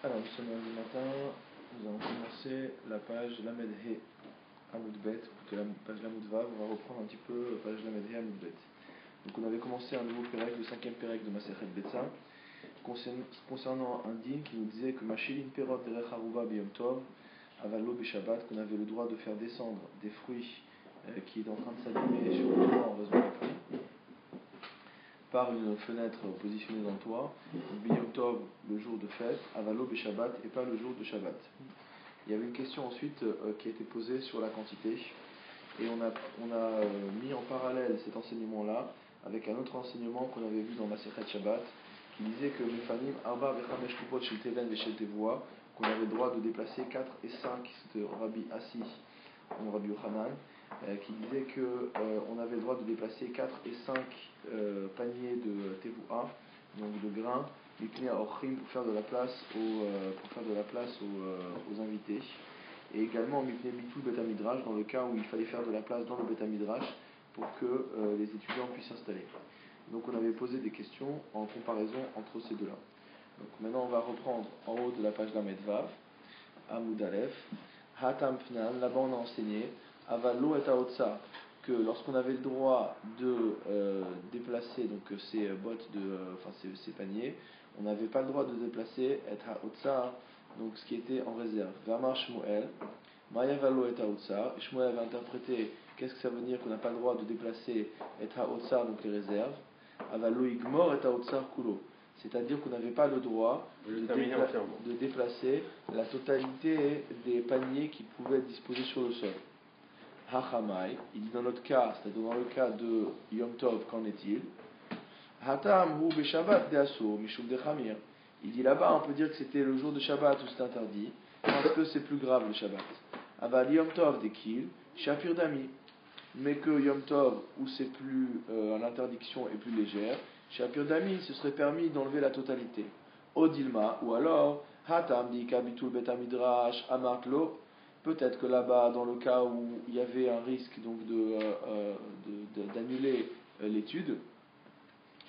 Alors, nous sommes lundi matin, nous allons commencer la page Lamed He Amoud Bet, plutôt la page Lamoud Vav. On va reprendre un petit peu la page Lamed He Amoud Bet. Donc, on avait commencé un nouveau pérec, le cinquième pérec de Masechet Betsa, concernant un din qui nous disait que Machilin Perot Derech Haruva Biyom Tov, Avalo Beshabbat, qu'on avait le droit de faire descendre des fruits qui étaient en train de s'abîmer sur le toit en raison de la pluie, par une fenêtre positionnée dans le toit, Biyom Tov, le jour de fête, Avalo Beshabbat, et pas le jour de Shabbat. Il y avait une question ensuite qui a été posée sur la quantité, et on a mis en parallèle cet enseignement-là avec un autre enseignement qu'on avait vu dans Masechet Shabbat, qui disait que Mefanim Arba Vechamesh Kupot Shel Teven Veshel Tevoa, qu'on avait le droit de déplacer 4 et 5, c'était Rabbi Assi, Rabbi Yochanan, qui disait qu'on avait le droit de déplacer 4 et 5 paniers de Tevoa, donc de grains, pour faire de la place aux invités. Et également Mipnei Bitul Bet Midrash, dans le cas où il fallait faire de la place dans le Bet Midrash pour que les étudiants puissent s'installer. Donc on avait posé des questions en comparaison entre ces deux-là. Donc maintenant on va reprendre en haut de la page Lamed Vav, Amoud Aleph, Hatam Fnan, là-bas on a enseigné, Avalo et Aotsa, que lorsqu'on avait le droit de déplacer donc ces bottes, ces paniers, on n'avait pas le droit de déplacer et Aotsa, donc ce qui était en réserve. Vamar Shmuel, Maya Valo et Aotsa, Shmuel avait interprété qu'est-ce que ça veut dire qu'on n'a pas le droit de déplacer et Aotsa, donc les réserves. Avalo Igmor et Aotsa Kulo. C'est-à-dire qu'on n'avait pas le droit de déplacer la totalité des paniers qui pouvaient être disposés sur le sol. Hachamai, il dit dans notre cas, c'est-à-dire dans le cas de Yom Tov, qu'en est-il? Hatam hu beshabbat deaso mishum dechamir. Il dit là-bas, on peut dire que c'était le jour de Shabbat où c'est interdit, parce que c'est plus grave le Shabbat. Aval Yom Tov dekil, shapir dami. Mais que Yom Tov, où c'est plus, l'interdiction est plus légère, Shapir Dami, ce serait permis d'enlever la totalité. Odilma, ou alors, Hatam di Kabitul Betamidrash Amartlo, peut-être que là-bas, dans le cas où il y avait un risque donc d'annuler l'étude,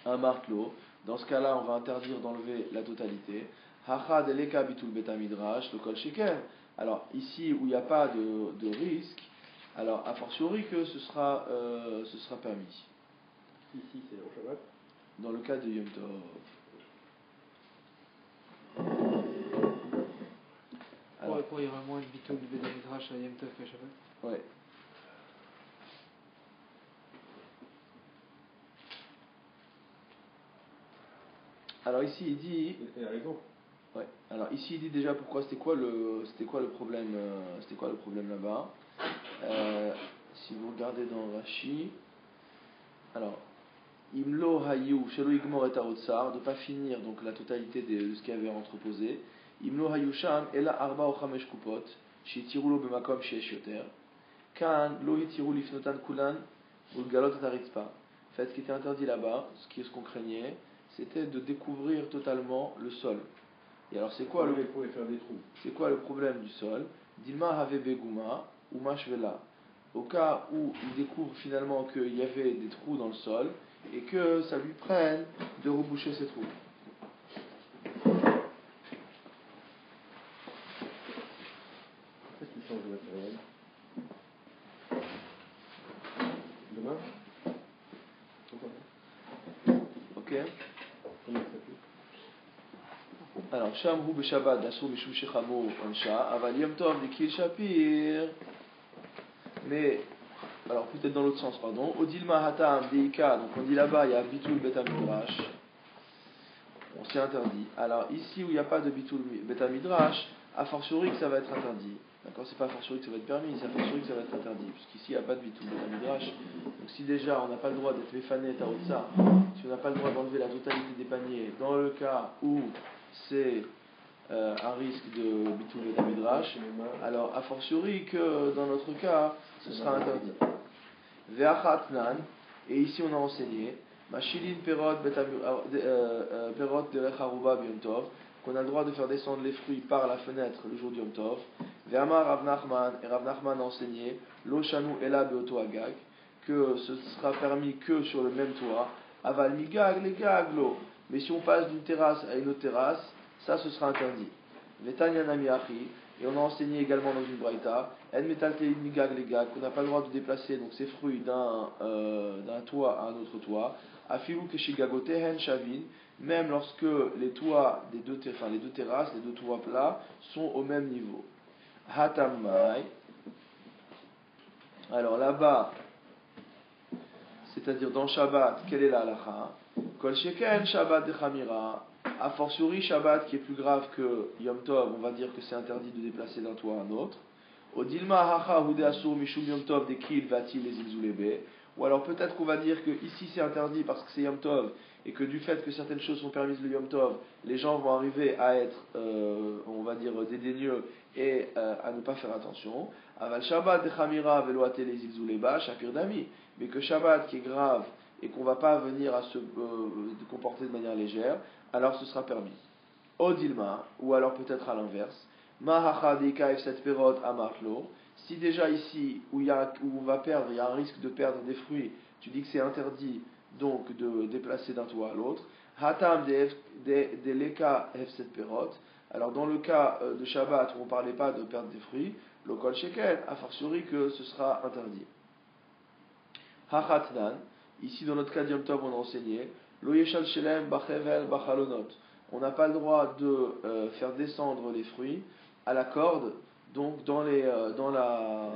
Amartlo, dans ce cas-là, on va interdire d'enlever la totalité. Hachad Eleka Bitul Betamidrash, le Kol Sheker. Alors, ici où il n'y a pas de risque, alors, a fortiori que ce sera permis. Ici, c'est au Shabbat. Dans le cas de Yom Tov. Alors, pourquoi il y aura moins de bitul du Beth Midrash à Yom Tov qu'à Shabbat? Ouais. Alors ici il dit. Il a raison. Ouais. Alors ici il dit déjà pourquoi c'était quoi le problème là-bas. Si vous regardez dans Rashi, alors Imlo Hayu Shelo Igmor et Aotsar, de pas finir donc la totalité de ce qu'il y avait entreposé. Imlo Hayu Sham Ela Arba o Chamesh Kupot Shitiru lo b'makom sheyesh yoter Kan Lo Hitiru lifnotan kulan Ulgalot et Aritzpa. En fait, ce qui était interdit là-bas, ce qu'on craignait, c'était de découvrir totalement le sol. Et alors c'est quoi le problème du sol? Dilma have beguma ou mashvela. Au cas où il découvre finalement qu'il y avait des trous dans le sol et que ça lui prenne de reboucher ces trous. Qu'est-ce qui change de matériel? Demain? Ok. Alors, Sham hu b'Shabbat dasur mishum shechamo ansha, aval yom tov dikil shapir. Mais, alors peut-être dans l'autre sens, pardon. Odilma hatam deika, donc on dit là-bas, il y a bitul betamidrash. On s'y interdit. Alors ici où il n'y a pas de bitul betamidrash, a fortiori que ça va être interdit. D'accord, c'est pas a fortiori que ça va être permis, c'est a fortiori que ça va être interdit, puisqu'ici il n'y a pas de bitul betamidrash. Donc si déjà on n'a pas le droit d'être mefané et taotsa, si on n'a pas le droit d'enlever la totalité des paniers, dans le cas où c'est un risque de bitul betamidrash, alors a fortiori que dans notre cas ce sera interdit. Ve'achatnan, et ici on a enseigné Machilin Perot Derech Haruba Biyom Tov, qu'on a le droit de faire descendre les fruits par la fenêtre le jour du Yom Tov. Ve'amar Rav Nachman, et Rav Nachman a enseigné Lo Shanu Ela Beoto Agag, que ce sera permis que sur le même toit. Aval Migag, les Gag, lo. Mais si on passe d'une terrasse à une autre terrasse, ça ce sera interdit. Vetanyanami Achi, et on a enseigné également dans une braïta, En Metal Telinigag Legag, qu'on n'a pas le droit de déplacer donc ces fruits d'un toit à un autre toit. Afilu Keshigagotehen Shavin, même lorsque les toits des deux terrasses, les deux toits plats, sont au même niveau. Hatamai. Alors là-bas, c'est-à-dire dans Shabbat, quelle est la halacha? Kol sheken Shabbat de Chamira, a fortiori Shabbat qui est plus grave que Yom Tov, on va dire que c'est interdit de déplacer d'un toit à un autre. Odilma hacha hude asur mishum Yom Tov dekil vatil les ilzulebe. Ou alors peut-être qu'on va dire que ici c'est interdit parce que c'est Yom Tov et que du fait que certaines choses sont permises le Yom Tov, les gens vont arriver à être, on va dire, dédaigneux et à ne pas faire attention. Aval Shabbat de Chamira veloate les ilzuleba shapir dami. Mais que Shabbat qui est grave et qu'on ne va pas venir à se comporter de manière légère, alors ce sera permis. Odilma, ou alors peut-être à l'inverse, Mahacha deika efset perot amartlo. Si déjà ici, où on va perdre, il y a un risque de perdre des fruits, tu dis que c'est interdit donc de déplacer d'un toit à l'autre. Hatam de leka efset perot. Alors dans le cas de Shabbat où on ne parlait pas de perdre des fruits, le kol shekel, a fortiori que ce sera interdit. Hachatnan, ici dans notre cas d'Yom Tov on a enseigné, Lo yeshal shelem bachevel bachalonot. On n'a pas le droit de faire descendre les fruits à la corde, donc dans la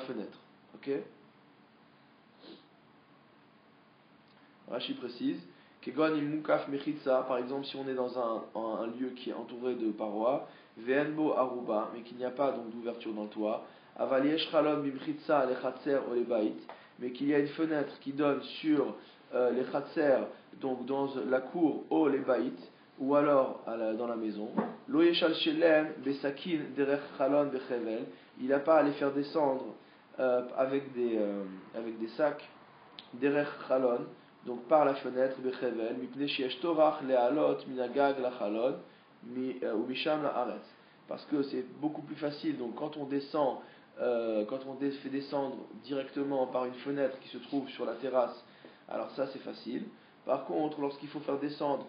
fenêtre. Ok? Rashi précise, Kegon imukaf mechitza, par exemple si on est dans un lieu qui est entouré de parois, ve'enbo aruba, mais qu'il n'y a pas donc d'ouverture dans le toit, aval yesh chalon mimchitza lechatzer o lebait, mais qu'il y a une fenêtre qui donne sur les chatzer, donc dans la cour o lebait, ou alors dans la maison. Lo yeshal shelem besakin derech chalon bechevel, il n'a pas à les faire descendre avec des sacs derech chalon, donc par la fenêtre bechevel, mipnei sheyesh torach le'alot minagag lachalon ou misham la'aretz, parce que c'est beaucoup plus facile. Donc quand on descend, quand on fait descendre directement par une fenêtre qui se trouve sur la terrasse, alors ça c'est facile. Par contre, lorsqu'il faut faire descendre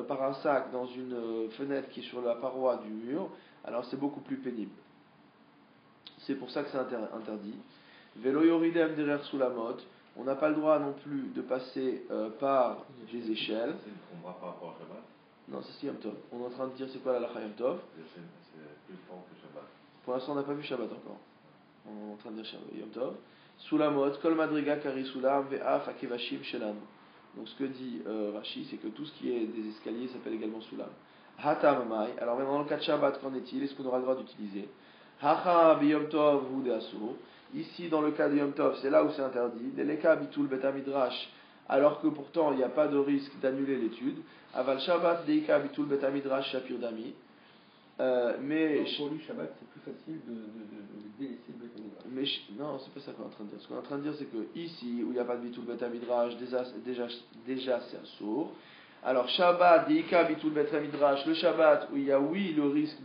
par un sac dans une fenêtre qui est sur la paroi du mur, alors c'est beaucoup plus pénible. C'est pour ça que c'est interdit. Velo yoridem derer sulamot. On n'a pas le droit non plus de passer par les échelles. On va par rapport à Shabbat. Non, c'est Yom Tov. On est en train de dire c'est quoi la lacha Yom Tov. C'est plus fort que Shabbat. Pour l'instant, on n'a pas vu Shabbat encore. On est en train de dire Yom Tov. Sulamot, kol madriga kari sulam ve'af akevashim shelanu. Donc ce que dit Rashi, c'est que tout ce qui est des escaliers s'appelle également sulam. Hatamamai. Alors maintenant, dans le cas de Shabbat, qu'en est-il? Est-ce qu'on aura le droit d'utiliser? Hacha biyom tov hu de asur. Ici, dans le cas de Yom Tov, c'est là où c'est interdit. Deleka bitul betamidrash, alors que pourtant il n'y a pas de risque d'annuler l'étude. Aval Shabbat deika bitul betamidrash shapir dami. Mais pour lui, Shabbat, c'est plus facile de délaisser le betamidrash. Mais non, c'est pas ça qu'on est en train de dire. Ce qu'on est en train de dire, c'est que ici, où il n'y a pas de bitul betamidrash, déjà c'est assour. Alors Shabbat deika bitul betamidrash, le Shabbat où il y a oui le risque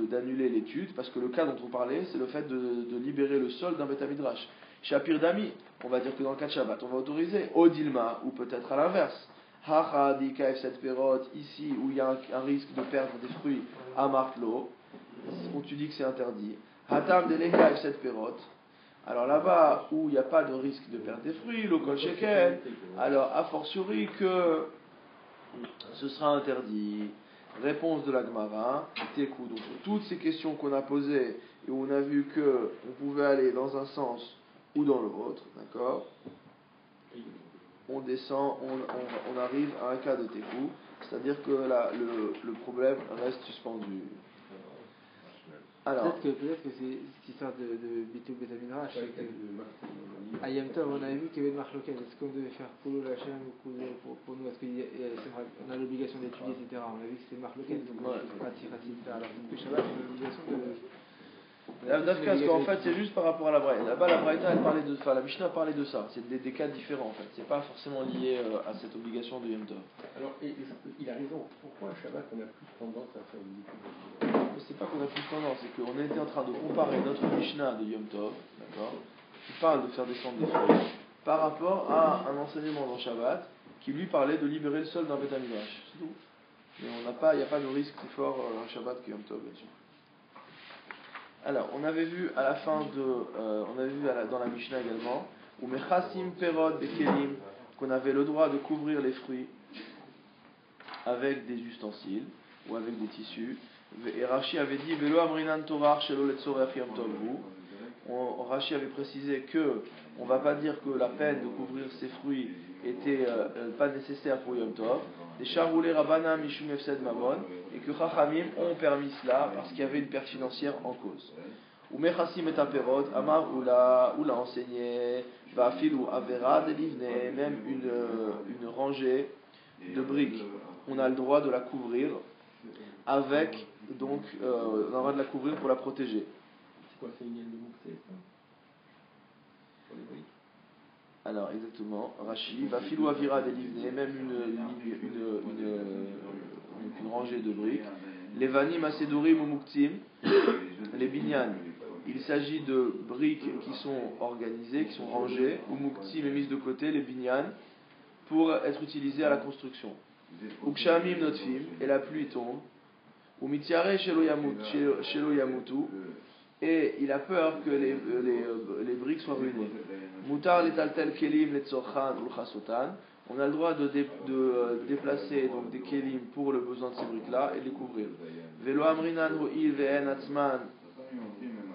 d'annuler l'étude, parce que le cas dont on parlait, c'est le fait de libérer le sol d'un betamidrash. Shapir dami, on va dire que dans le cas de Shabbat, on va autoriser. Odilma, ou peut-être à l'inverse. Hacha dika f7 perot, ici où il y a un risque de perdre des fruits à martlo, on tu dis que c'est interdit. Hatam deleka f7 perot. Alors là-bas où il n'y a pas de risque de perdre des fruits, le kol shekel, alors a fortiori que ce sera interdit. Réponse de la Gemara, Tekou. Donc toutes ces questions qu'on a posées et où on a vu que on pouvait aller dans un sens ou dans l'autre, d'accord? On descend, on arrive à un cas de Tekou, c'est-à-dire que le problème reste suspendu. Alors, peut-être que c'est cette histoire de Bitul Betamidrash. À Yom Tov, on avait vu qu'il y avait une marloquette. Est-ce qu'on devait faire Koulo Lachem ou Koulo pour nous? Est-ce qu'on a l'obligation d'étudier, etc. On a vu que c'était une marloquette. Donc, alors, peut-être que Shabbat, c'est l'obligation de. Parce qu'en fait, c'est juste par rapport à la Braïta. Là-bas, la Braïta, elle parlait la Mishnah parlait de ça. C'est des cas différents, en fait. C'est pas forcément lié à cette obligation de Yom Tov. Alors, il a raison. Pourquoi à Shabbat, on a plus tendance à faire du C'est pas qu'on a plus tendance, c'est qu'on était en train de comparer notre Mishnah de Yom Tov, d'accord, qui parle de faire descendre des fruits, par rapport à un enseignement dans Shabbat qui lui parlait de libérer le sol d'un betamidrash. C'est tout. mais il n'y a pas de risque plus fort un Shabbat que Yom Tov là-dessus. Alors, on avait vu à la fin dans la Mishnah également, ou Mechasim Perot Bekelim, qu'on avait le droit de couvrir les fruits avec des ustensiles ou avec des tissus. Et Rashi avait dit Velo Amrinan Torah Shelo Letzorech Yom Tov Hu. Rashi avait précisé que on va pas dire que la peine de couvrir ces fruits était pas nécessaire pour Yom Tov. Des Sharoulé Rabana Mishum Efsed Mamon, et que Chachamim ont permis cela parce qu'il y avait une perte financière en cause. Ou Mechasim et Aperot, Amar ou l'a enseigné, va filu Avera de Livne, même une rangée de briques, on a le droit de la couvrir avec, donc, on a le droit de la couvrir pour la protéger. C'est quoi, c'est une ligne de Mouktsé, ça? Pour les briques? Alors, exactement, Rashi, va filu Avira de Livne, même une rangée de briques. Les Vanim Asedorim ou Mouktim, les Binyan. Il s'agit de briques qui sont organisées, qui sont rangées, ou Mouktim est mises de côté, les Binyan, pour être utilisées à la construction. Ukshamim Notfim, et la pluie tombe. Ou Mitiare Shelo Yamutu, et il a peur que les briques soient ruinées. Mutar Letaltel Kelim Letzorchan Ulchasotan, on a le droit de déplacer donc des kelim pour le besoin de ces briques-là et de les couvrir. Velo Amrinan Ho'il Vehen Atzman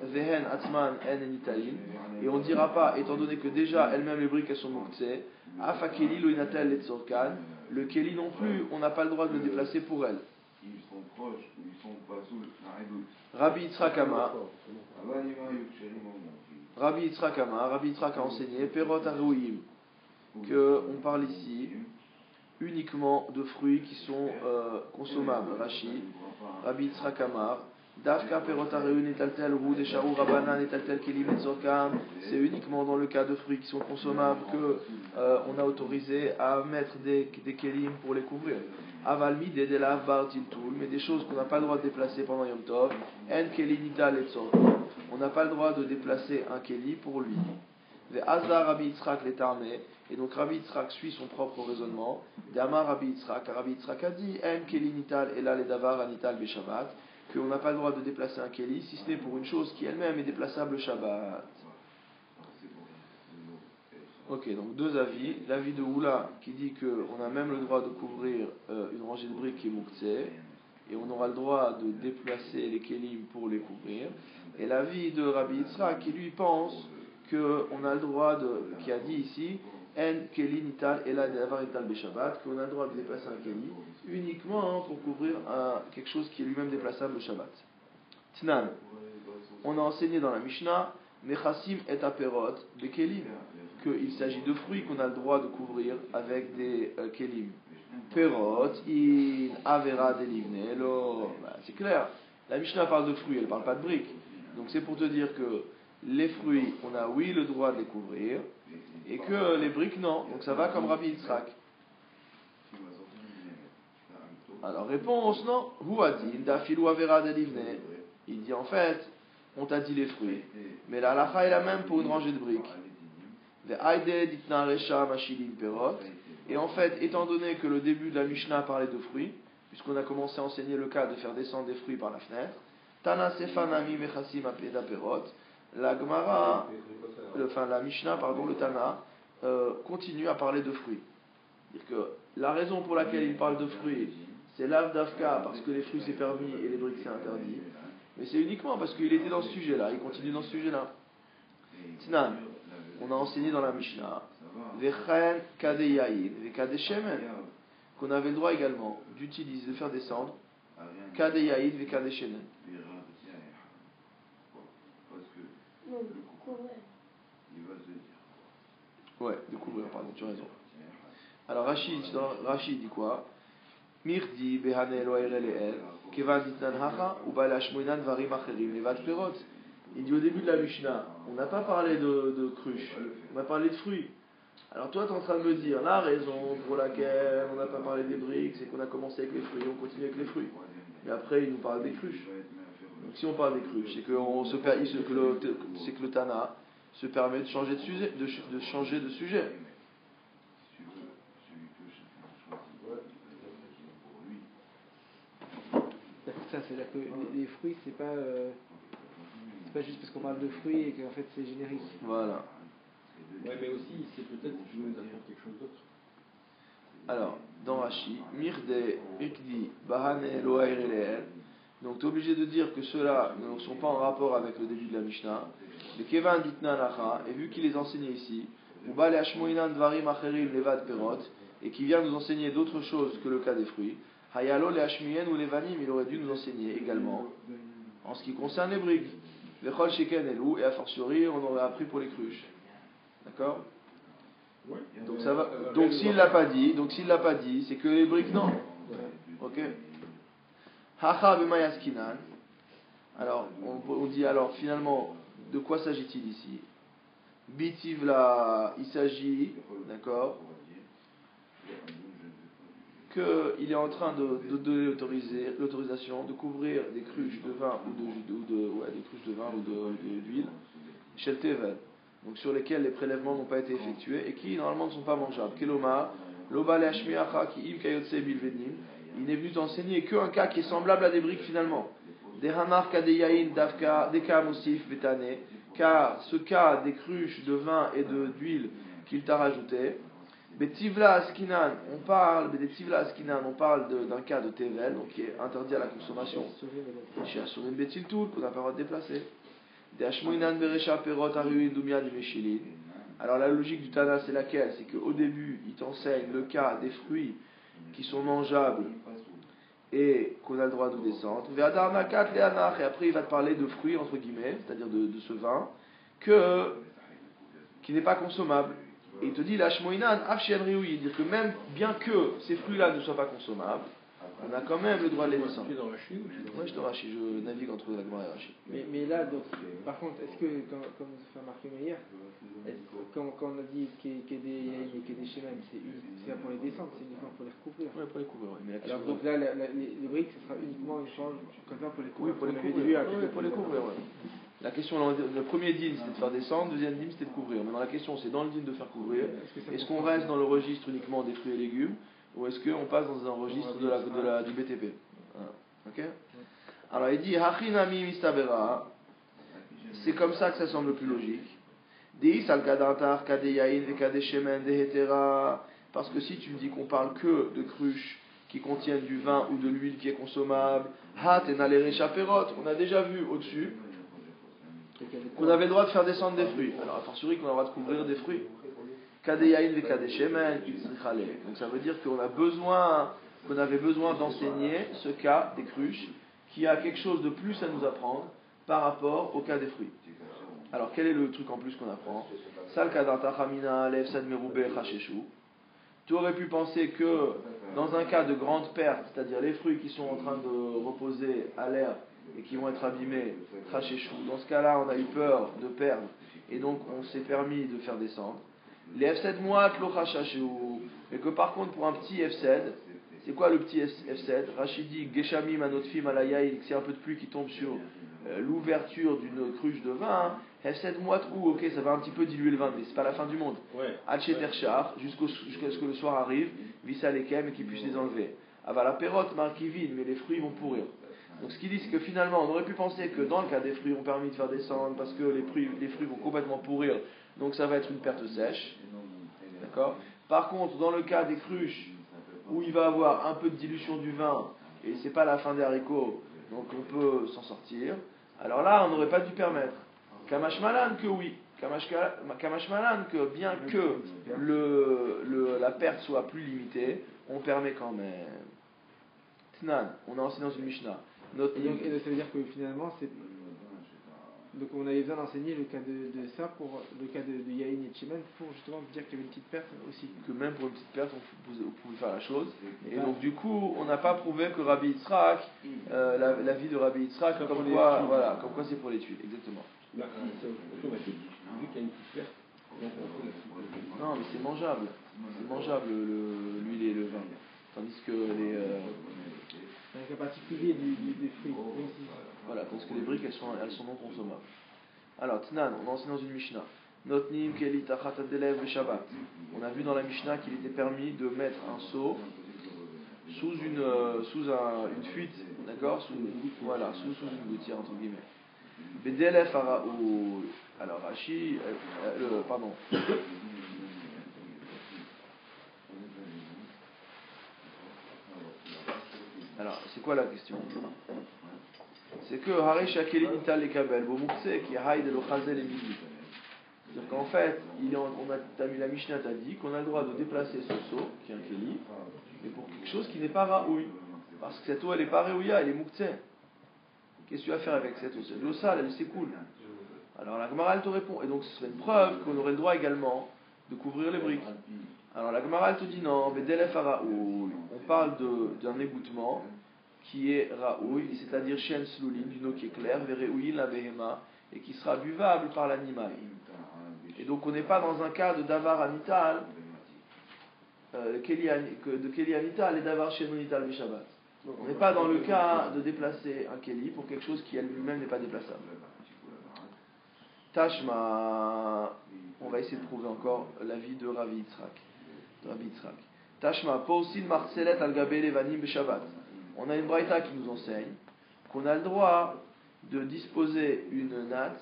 En Enitalin, et on ne dira pas, étant donné que déjà elles-mêmes les briques elles sont muktzeh, Afa Keli Lo Inatel Letzorkan, le Keli non plus, on n'a pas le droit de le déplacer pour elles. Ils sont proches ou ils sont pas sous la rédoute. Rabbi Yitzhak Amar a enseigné Perot Arouim, qu'on parle ici uniquement de fruits qui sont consommables. Rashi, Rabbi Yitzhak Amar, Davka Perot Arouim Netaltel Rou Deshaou Rabbanan Netaltel Kelim Netzorkam, c'est uniquement dans le cas de fruits qui sont consommables que on a autorisé à mettre des kelim pour les couvrir. Avalmi Dedelav Bar Tiltul, mais des choses qu'on n'a pas le droit de déplacer pendant Yom Tov, En Keli Nital et on n'a pas le droit de déplacer un Keli pour lui. Ve'azar Rabbi Yitzhak l'Etarmé, et donc Rabbi Yitzhak suit son propre raisonnement. D'Amar Rabbi Yitzhak a dit En Keli Nital et là les Davar Anital Beshabbat, qu'on n'a pas le droit de déplacer un Keli si ce n'est pour une chose qui elle-même est déplaçable Shabbat. Ok, donc deux avis. L'avis de Oula qui dit qu'on a même le droit de couvrir une rangée de briques qui est muktzeh, et on aura le droit de déplacer les kelim pour les couvrir. Et l'avis de Rabbi Yitzhak qui lui pense qu'on a le droit qui a dit ici En keli nital ela devar nital beshabbat, qu'on a le droit de déplacer un keli uniquement pour couvrir quelque chose qui est lui-même déplaçable le Shabbat. Tnan, on a enseigné dans la Mishnah Mechasim et Aperot de kelim, qu'il s'agit de fruits qu'on a le droit de couvrir avec des kelim. Perot, in avera delivne, c'est clair. La Mishnah parle de fruits, elle ne parle pas de briques. Donc c'est pour te dire que les fruits, on a oui le droit de les couvrir, et que les briques non. Donc ça va comme Rabbi Yitzhak. Alors réponse non. Huadin dafilu avera delivne. Il dit en fait, on t'a dit les fruits, mais la halacha est la même pour une rangée de briques. Et en fait, étant donné que le début de la Mishnah parlait de fruits, puisqu'on a commencé à enseigner le cas de faire descendre des fruits par la fenêtre, Tana Sefanami Mechasim Perot, la Gemara, la Mishnah, le Tana, continue à parler de fruits. C'est-à-dire que la raison pour laquelle il parle de fruits, c'est l'Av Davka, parce que les fruits c'est permis et les briques c'est interdit, mais c'est uniquement parce qu'il était dans ce sujet-là, il continue dans ce sujet-là. Tnan, on a enseigné dans la Mishnah, Vechen Kadeyaïd, Vekadeshemen, qu'on avait le droit également d'utiliser, de faire descendre Kadeyaïd, Vekadeshemen. Ouais, de couvrir, pardon, tu as raison. Alors Rachid dit quoi? Mirdi behane lo'ere le'el, kevan ditnan hacha, ou balashmoinan varim acherim, levat perot. Il dit au début de la Mishnah, on n'a pas parlé de cruche, on a parlé de fruits. Alors toi, tu es en train de me dire, la raison pour laquelle on n'a pas parlé des briques, c'est qu'on a commencé avec les fruits, on continue avec les fruits. Et après, il nous parle des cruches. Donc si on parle des cruches, c'est que le Tana se permet de changer de sujet. De changer de sujet. ça, c'est-à-dire que les fruits, c'est pas juste parce qu'on parle de fruits et qu'en fait c'est générique. Voilà. Ouais, mais aussi, c'est peut-être que tu veux nous apprendre quelque chose d'autre. Alors, dans Rashi, Mirde, Mikdi, Bahane, Eloair Eleel. Donc, tu es obligé de dire que ceux-là ne sont pas en rapport avec le début de la Mishnah. Le Kevan Ditna Lacha, et vu qu'il les enseignait ici, Ubale Ashmoinan Dvarim Acherim Levad Perot, et qui vient nous enseigner d'autres choses que le cas des fruits, Hayalo le Hashmien ou Levanim, il aurait dû nous enseigner également, en ce qui concerne les briques. Vechol Sheken Elou, et a fortiori, on aurait appris pour les cruches. D'accord? Ouais. Donc ça va. Donc s'il l'a pas dit, c'est que les briques non. Ok. Hacha b'mayaskinan. Alors on dit alors finalement de quoi s'agit-il ici? Bitivla, il s'agit, d'accord, qu'il est en train de donner l'autorisation de couvrir des cruches de vin des cruches de vin ou d'huile chez le Tevel. Donc sur lesquels les prélèvements n'ont pas été effectués et qui normalement ne sont pas mangeables. Keloma, loba le'ashmiacha ki im kayotse bilvenim. Il n'est venu t'enseigner qu'un cas qui est semblable à des briques finalement. Des hamar kadeyain davka deka mosif betane. Car ce cas des cruches de vin et d'huile qu'il t'a rajouté. Betivla askinan, on parle d'un cas de tevel, donc qui est interdit à la consommation. Chez Asurim betiltul, qu'on n'a pas le droit de déplacer. Alors la logique du Tana c'est laquelle? C'est qu'au début il t'enseigne le cas des fruits qui sont mangeables et qu'on a le droit de descendre. Et après il va te parler de fruits entre guillemets, c'est-à-dire de ce vin qui n'est pas consommable. Et il te dit la shmoinan afshen rioui, dire que même bien que ces fruits-là ne soient pas consommables, on a quand même le droit de les descendre. Tu es dans Rashi ou tu es dans Moi je te Rashi, je navigue entre la Gemara et Rashi. Mais là, donc, par contre, est-ce que, comme nous a fait remarquer hier, quand on a dit qu'il y a des yaïm et qu'il y a des shemem, c'est là pour les descendre, c'est uniquement pour les recouvrir. Oui, pour les couvrir, oui. Mais alors donc là, les briques, ce sera uniquement une change comme ça pour les couvrir. Oui, pour les couvrir. Oui, pour les couvrir, ouais. La question, le premier dîme c'était de faire descendre, le deuxième dîme c'était de couvrir. Maintenant la question c'est dans le dîme de faire couvrir, est-ce qu'on reste dans le registre uniquement des fruits et légumes, ou est-ce qu'on passe dans un registre du BTP? Voilà. Ok. Alors il dit Hachinami mistabera, c'est comme ça que ça semble le plus logique. Deis al kadantar kadeyain ve kadeshemen dehetera, parce que si tu me dis qu'on parle que de cruches qui contiennent du vin ou de l'huile qui est consommable, hat et nalere chaperot, on a déjà vu au-dessus qu'on avait le droit de faire descendre des fruits. Alors a fortiori qu'on a le droit de couvrir des fruits. Kadeyain ve kadeshemen itzrichale. Donc ça veut dire qu'on avait besoin d'enseigner ce cas des cruches qui a quelque chose de plus à nous apprendre par rapport au cas des fruits. Alors quel est le truc en plus qu'on apprend? Sal kadata chamina lev sad merube chasheshu. Tu aurais pu penser que dans un cas de grande perte, c'est-à-dire les fruits qui sont en train de reposer à l'air et qui vont être abîmés, chasheshu, dans ce cas-là on a eu peur de perdre et donc on s'est permis de faire descendre. Les F7 moat lo chasheshu, et que par contre pour un petit F7, c'est quoi le petit F7? Rachidi geshamim anotfim alayaï, c'est un peu de pluie qui tombe sur l'ouverture d'une cruche de vin. F7 moat ou ok, ça va un petit peu diluer le vin, mais c'est pas la fin du monde. Alcheter char, jusqu'à ce que le soir arrive, vissa les kem et qu'ils puissent les enlever. Avala perot markivin, mais les fruits vont pourrir. Donc ce qui dit, c'est que finalement, on aurait pu penser que dans le cas des fruits, ont permis de faire descendre parce que les fruits vont complètement pourrir, donc ça va être une perte sèche. D'accord? Par contre, dans le cas des cruches, où il va avoir un peu de dilution du vin, et c'est pas la fin des haricots, donc on peut s'en sortir, alors là, on n'aurait pas dû permettre. Kamash Malan que oui. Kamash Malan que bien que la perte soit plus limitée, on permet quand même. Tnan, on a enseigné dans une Mishnah. Et ça veut dire que finalement, donc on avait besoin d'enseigner le cas de ça pour le cas de Yahin et de Shemen pour justement dire qu'il y avait une petite perte aussi. Que même pour une petite perte, on pouvait faire la chose. Et donc du coup, on n'a pas prouvé que Rabbi Yitzhak, la vie de Rabbi Yitzhak, comme quoi c'est pour les tuiles, exactement. C'est automatique, vu qu'il y a une petite perte. Non, mais c'est mangeable. C'est mangeable l'huile et le vin. Tandis que les. Avec un particulier des fruits. Voilà, tandis que les briques elles sont non consommables. Alors, Tnan, on a enseigné dans une Mishnah. Notnim keli tachat adelev le Shabbat. On a vu dans la Mishnah qu'il était permis de mettre un seau une fuite, d'accord, sous une gouttière entre guillemets. Bedelef ou alors Rashi, pardon. Alors, c'est quoi la question? C'est que Harish Akeli Nital le Kabel, Bomukse qui Haïd le Chazel et Midi. C'est-à-dire qu'en fait, la Mishnah t'a dit qu'on a le droit de déplacer ce seau, qui est un Keli, mais pour quelque chose qui n'est pas Raoui. Parce que cette eau, elle n'est pas Raouya, elle est Mukse. Qu'est-ce que tu vas faire avec cette eau? C'est de l'eau sale, elle s'écoule. Alors la Gemara, elle te répond. Et donc, ce serait une preuve qu'on aurait le droit également de couvrir les briques. Alors la Gemara, elle te dit non, Bedelef Raoui. On parle d'un égouttement qui est Raoui, c'est-à-dire Shen Sloulin, d'une eau qui est claire, Vereouin la Behema, et qui sera buvable par l'animal. Et donc on n'est pas dans un cas de Davar Anital, de Keli Anital et Davar Shenonital Bishabat. On n'est pas dans le cas de déplacer un Keli pour quelque chose qui elle-même n'est pas déplaçable. Tashma, on va essayer de prouver encore l'avis de Ravi Yitzhak. Tashma, Pousin Marcelet al-Gabe Levanim Bishabat. On a une braïta qui nous enseigne qu'on a le droit de disposer une natte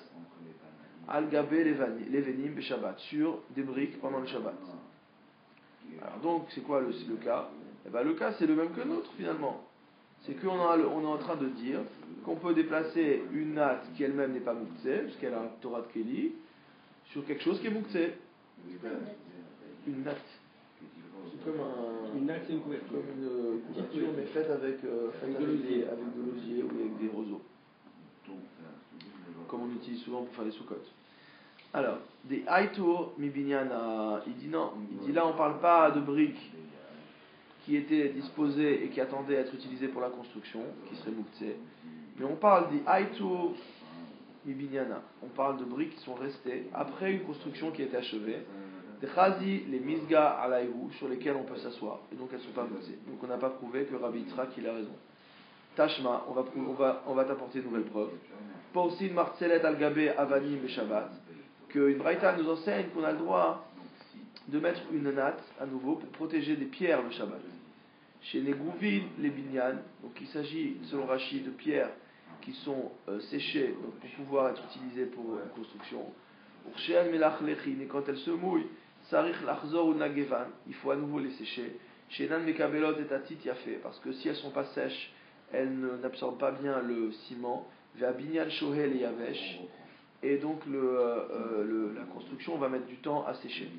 al-Gabe Levanim Bishabat sur des briques pendant le Shabbat. Alors donc, c'est quoi le cas? Eh bien, le cas, c'est le même que le nôtre finalement. C'est qu'on est en train de dire qu'on peut déplacer une natte qui elle-même n'est pas Mouktsé, puisqu'elle a un Torah de Keli, sur quelque chose qui est Mouktsé. Une natte. C'est comme une natte, c'est une couverture. Comme une couverture, mais faite avec de l'osier ou avec des roseaux. Comme on utilise souvent pour faire les soukottes. Alors, des Aïtour Mibinyana, il dit non. Il dit là, on ne parle pas de briques qui étaient disposées et qui attendaient à être utilisées pour la construction, qui seraient Mouktsé. Mais on parle des Aïtour Mibinyana. On parle de briques qui sont restées après une construction qui a été achevée. Des Chazi, les Misga Alaïhu, sur lesquelles on peut s'asseoir. Et donc elles ne sont pas Mouktsé. Donc on n'a pas prouvé que Rabbi Yitzhak il a raison. Tashma, on va t'apporter une nouvelle preuve. Porsin Marcelet al-Gabe Avanim et Shabbat. Qu'une braïta nous enseigne qu'on a le droit de mettre une natte à nouveau pour protéger des pierres le Shabbat. Chez Negouvin, les binyan, donc il s'agit selon Rachid de pierres qui sont séchées donc pour pouvoir être utilisées pour une construction. Urshen melach lechin, et quand elles se mouillent, sarich lachzor ou nagevan, il faut à nouveau les sécher. Chez Nan mekabelot et atit yafé, parce que si elles ne sont pas sèches, elles n'absorbent pas bien le ciment. Ve'a binyan shohel et yavesh. Et donc la construction va mettre du temps à sécher.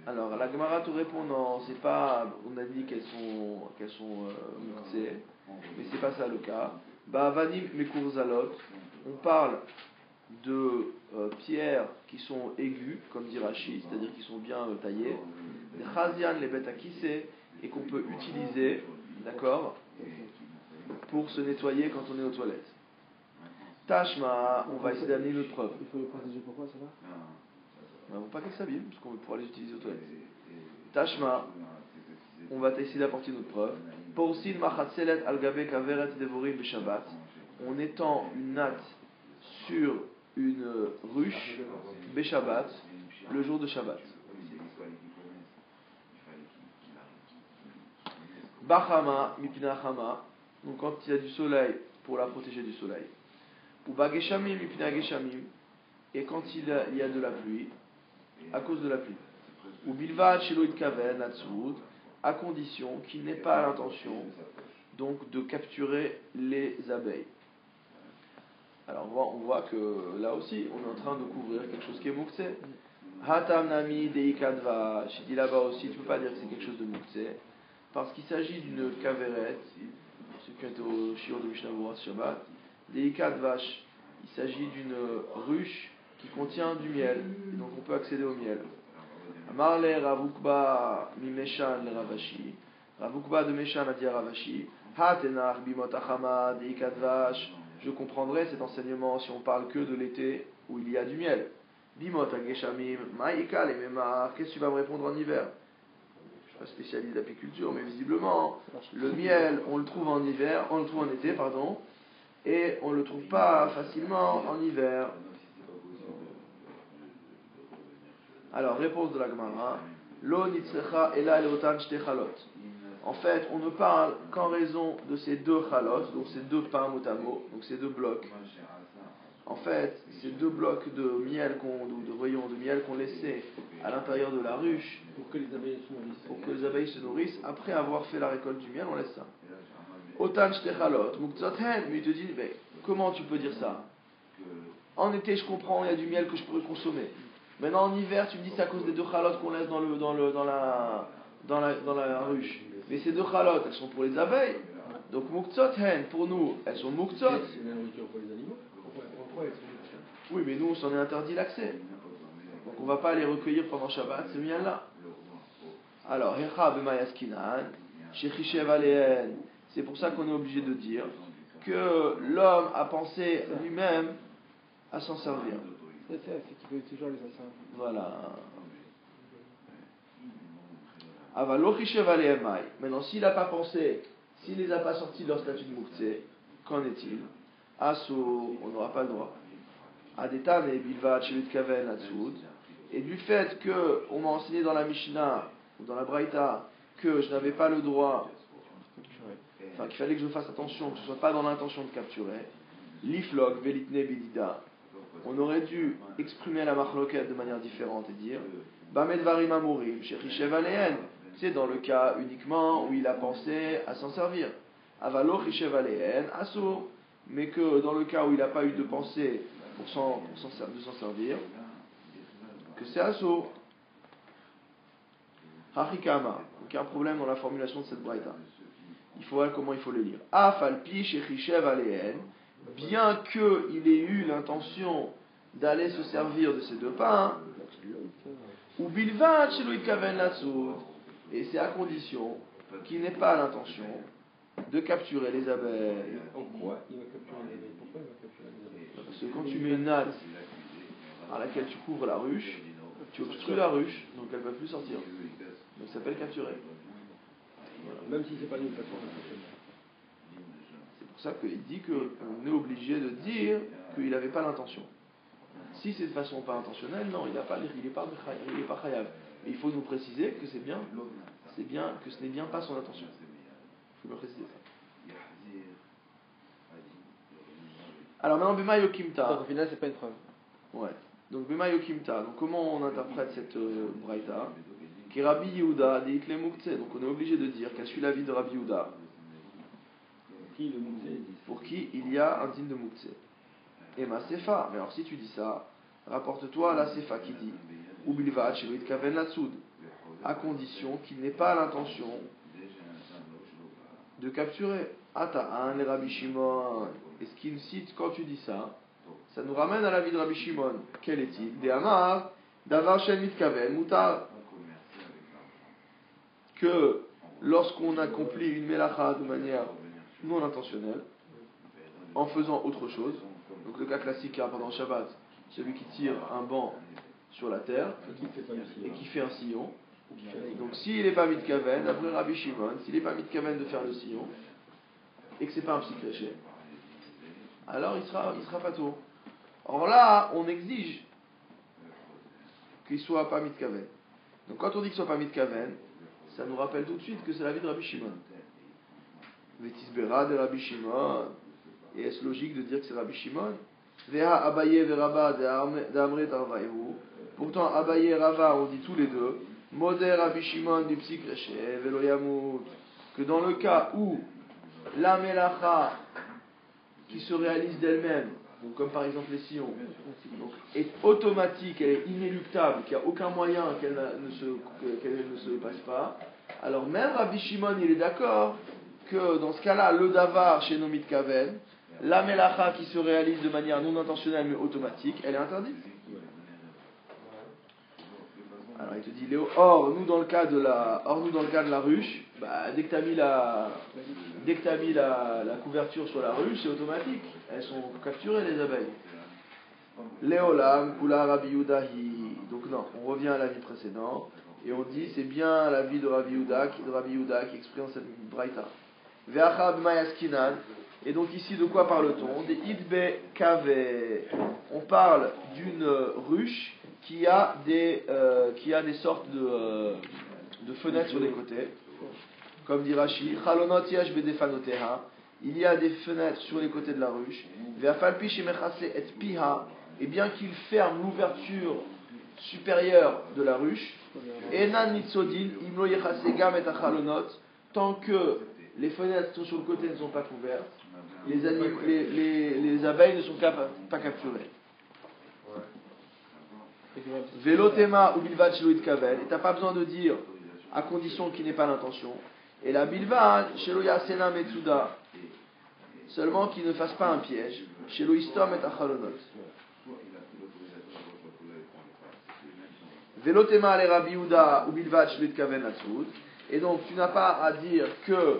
Alors la Gemara te répond non, c'est pas. On a dit qu'elles sont muktsé, mais c'est pas ça le cas. Ba'avanim mekurzalot, on parle de pierres qui sont aiguës, comme dit Rashi, c'est-à-dire qui sont bien taillées. Des chazian les bêtes à kissé et qu'on peut utiliser, d'accord, pour se nettoyer quand on est aux toilettes. Tashma, on va essayer d'amener une autre preuve. Il faut les protéger pourquoi ça va? Non, pas qu'elles s'abîment, parce qu'on pourra les utiliser aux toilettes. Tashma, on va essayer d'apporter une autre preuve. Porsin machatzelet al-gabe kaveret devorim b'shabbat. On étend une natte sur une ruche b'shabbat, le jour de Shabbat. Bachama mipna chama, donc quand il y a du soleil, pour la protéger du soleil. Ou bageshamim mipna geshamim, et quand il y a de la pluie, à cause de la pluie. Ou bilvad sheloit kaven atzvut, à condition qu'il n'ait pas l'intention donc de capturer les abeilles. Alors on voit que là aussi on est en train de couvrir quelque chose qui est muktsé. Hatam nami deikadva, j'ai dit là-bas aussi, tu ne peux pas dire que c'est quelque chose de muktsé, parce qu'il s'agit d'une kaveret, ceux qui ont été au shiur de Mishnah Berurah Shabbat, deikadvash, il s'agit d'une ruche qui contient du miel, et donc on peut accéder au miel. Amarle Ravukba mimeshan le Ravashi, Ravukba de Meshan a dit à Ravashi, Hatenach bimot achama deikadvash, je comprendrai cet enseignement si on parle que de l'été où il y a du miel. Bimot ageshamim, ma'ika les memar, qu'est-ce que tu vas me répondre en hiver? Je ne suis pas spécialiste d'apiculture, mais visiblement, le miel, on le trouve en hiver, on le trouve en été, pardon, et on ne le trouve pas facilement en hiver. Alors, réponse de la Gemara, Lo nitzrecha ela leotan shtechalot. En fait, on ne parle qu'en raison de ces deux chalot, donc ces deux pains mot à mot, donc ces deux blocs. En fait, ces deux blocs de miel, de rayons de miel qu'on laissait à l'intérieur de la ruche Pour que les abeilles se nourrissent. pour que les abeilles se nourrissent, après avoir fait la récolte du miel, on laisse ça. Otan shtechalot, muktzothen, mais il te dit, mais comment tu peux dire ça? En été, je comprends, il y a du miel que je pourrais consommer. Maintenant, en hiver, tu me dis c'est à cause des deux chalotes qu'on laisse dans la ruche. Mais ces deux chalotes, elles sont pour les abeilles. Donc muktzothen, pour nous, elles sont muktzot. C'est la nourriture pour les animaux. Pourquoi elles sont muktzot? Oui, mais nous, on s'en est interdit l'accès. Donc on ne va pas les recueillir pendant Shabbat, ces miel-là. Alors, Hecha b'mayaskinan, shechishev aleen. C'est pour ça qu'on est obligé de dire que l'homme a pensé lui-même à s'en servir. C'est qu'il peut toujours les assassins. Voilà. Avalochichev aleemai. Maintenant, s'il n'a pas pensé, s'il ne les a pas sortis de leur statut de mouktsé, qu'en est-il? Asso, on n'aura pas le droit. Adetane bilvat shelut kaven atsoud. Et du fait qu'on m'a enseigné dans la Mishnah ou dans la Braïta que je n'avais pas le droit, enfin qu'il fallait que je fasse attention, que je ne sois pas dans l'intention de capturer, l'iflog velitne bidida, on aurait dû exprimer la machloket de manière différente et dire Bamedvarim amurim, sherishev aleen. C'est dans le cas uniquement où il a pensé à s'en servir. Avalo rishev aleen, assour. Mais que dans le cas où il n'a pas eu de pensée de s'en servir, que c'est assour. Hachikama. Donc il y a un problème dans la formulation de cette braïta. Il faut voir comment il faut le lire. Afalpi sherishev aleen. Bien qu'il ait eu l'intention d'aller se servir de ces deux pains, ou bilvat chez Louis Kaven Latsoud, et c'est à condition qu'il n'ait pas l'intention de capturer les abeilles. En quoi il va capturer les abeilles? Pourquoi il va capturer les abeilles? Parce que quand tu mets une natte à laquelle tu couvres la ruche, tu obstrues la ruche, donc elle ne peut plus sortir. Donc ça s'appelle capturer. Voilà. Même si c'est pas d'une façon intentionnelle. C'est pour ça qu'il dit qu'on est obligé de dire qu'il n'avait pas l'intention. Si c'est de façon pas intentionnelle, non, il n'est pas chayav. Mais il faut nous préciser que c'est bien que ce n'est bien pas son intention. Il faut me préciser ça. Alors maintenant, Bema Yokimta. Donc au final, c'est pas une preuve. Ouais. Donc Bema Yokimta. Donc comment on interprète cette braïta? Qui Rabbi Yehuda de Ikle Muktzeh. Donc on est obligé de dire qu'elle suit l'avis de Rabbi Yehuda. Pour qui il y a un digne de Muktzeh. Et ma sefa. Mais alors si tu dis ça, rapporte-toi à la sefa qui dit Ubilvat Sheluit Kaven Latsoud, à condition qu'il n'ait pas l'intention de capturer. Ata'an les Rabbi Shimon. Et ce qu'il cite quand tu dis ça, ça nous ramène à la vie de Rabbi Shimon. Quel est-il? De Amar, Davar Shem Mitkaven Mutar. Que lorsqu'on accomplit une melacha de manière non intentionnelle, en faisant autre chose, donc le cas classique pendant Shabbat, celui qui tire un banc sur la terre et qui fait un sillon. Donc s'il n'est pas mitkaven, d'après Rabbi Shimon, s'il n'est pas mitkaven de faire le sillon et que c'est pas un psy-créché, alors il sera pas tôt. Or là, on exige qu'il soit pas mitkaven. Donc quand on dit qu'il soit pas mitkaven, ça nous rappelle tout de suite que c'est la vie de Rabbi Shimon. Vetisbera de Rabbi Shimon. Et est-ce logique de dire que c'est Rabbi Shimon? Veha Abaye veraba de Amre Tarvaehu. Pourtant Abaye et Rava on dit tous les deux Moder Rabbi Shimon du Psikreche Velo Yamut, que dans le cas où la melacha qui se réalise d'elle-même, donc comme par exemple les sillons, donc, est automatique, elle est inéluctable, qu'il n'y a aucun moyen qu'elle ne se passe pas, alors même Rabbi Shimon il est d'accord que dans ce cas-là, le davar chez Nomit Kaven, la melacha qui se réalise de manière non intentionnelle mais automatique, elle est interdite. Alors il te dit Léo, or nous dans le cas de la ruche, bah, dès que tu as mis la couverture sur la ruche, c'est automatique. Elles sont capturées les abeilles. Léolam, Kula Rabbi Yudahi. Donc non, on revient à l'avis précédent et on dit c'est bien l'avis de Rabbi Yuda qui exprime cette braïta. Ve'achab mayaskinan. Et donc ici de quoi parle-t-on? Des idbe kave. On parle d'une ruche qui a des sortes de fenêtres sur les côtés. Comme dit Rashi, Chalonot yesh bedefanoteha, il y a des fenêtres sur les côtés de la ruche. Ve'afalpi shemechase et piha, et bien qu'il ferme l'ouverture supérieure de la ruche, enan nitzodin imlo yechase gam et achalonot, tant que les fenêtres qui sont sur le côté ne sont pas couvertes, les abeilles ne sont pas capturées. Velotema ou bilvad shelo itkavel, et t'as pas besoin de dire à condition qu'il n'ait pas l'intention. Et la bilvad shelo yasena metsuda, seulement qu'il ne fasse pas un piège. Shelo istom et achalonot. Velotema le Rabbi Yehuda ou bilvad shelo itkavel natsud. Et donc tu n'as pas à dire que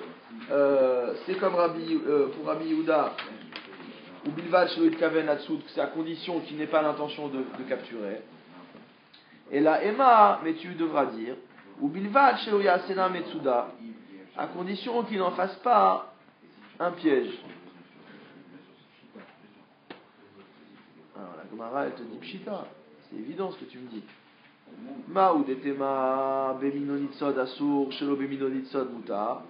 c'est comme pour Rabbi Yehuda ou bilvad shelo itkavel natsud, que c'est à condition qu'il n'ait pas l'intention de capturer. Et la Emma, mais tu devras dire, ou bilvad shelo yasena metsuda, à condition qu'il n'en fasse pas un piège. Alors la Gemara, elle te dit pshita, c'est évident ce que tu me dis. Ma ou detema beminonitzod asur shelo beminonitzod mutar.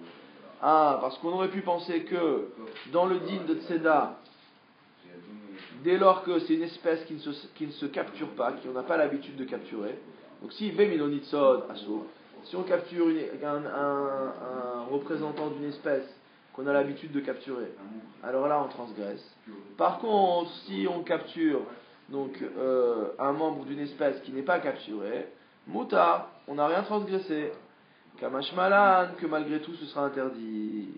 Ah, parce qu'on aurait pu penser que dans le din de Tzeda, dès lors que c'est une espèce qui ne se capture pas, qu'on n'a pas l'habitude de capturer, donc si beminonitzod asur, si on capture un représentant d'une espèce qu'on a l'habitude de capturer, alors là on transgresse. Par contre, si on capture donc un membre d'une espèce qui n'est pas capturé, muta, on n'a rien transgressé. Kamashmalan, que malgré tout ce sera interdit.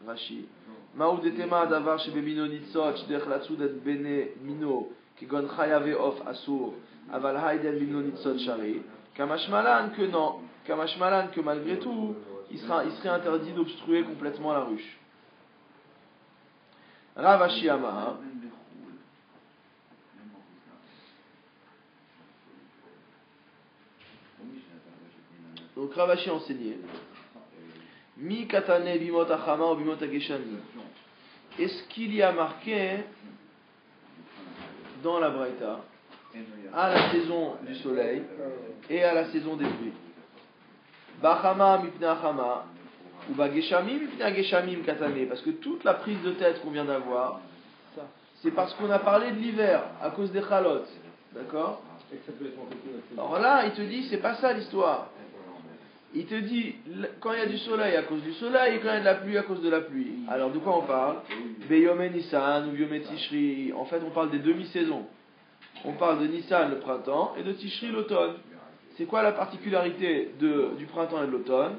Rashi. Maoudetema davar shebemino nitzot shdech latsud et bene mino kigon chayave of asur aval hayden bimno nitzot shari. Kamashmalan que non. Kamashmalan que malgré tout il serait interdit d'obstruer complètement la ruche. Ravashi Amar. Donc Ravashi enseignait Mi katane bimot achama ou bimot ageshami. Est-ce qu'il y a marqué dans la Braïta à la saison du soleil et à la saison des pluies? Bachama mipne achama ou bageshamim mipne ageshamim katane, parce que toute la prise de tête qu'on vient d'avoir, c'est parce qu'on a parlé de l'hiver à cause des chalotes, d'accord? Alors là, il te dit c'est pas ça l'histoire. Il te dit, quand il y a du soleil à cause du soleil, et quand il y a de la pluie à cause de la pluie. Alors de quoi on parle? Beyome Nissan ou Beyome Tishri. En fait, on parle des demi-saisons. On parle de Nissan le printemps et de Tishri l'automne. C'est quoi la particularité du printemps et de l'automne?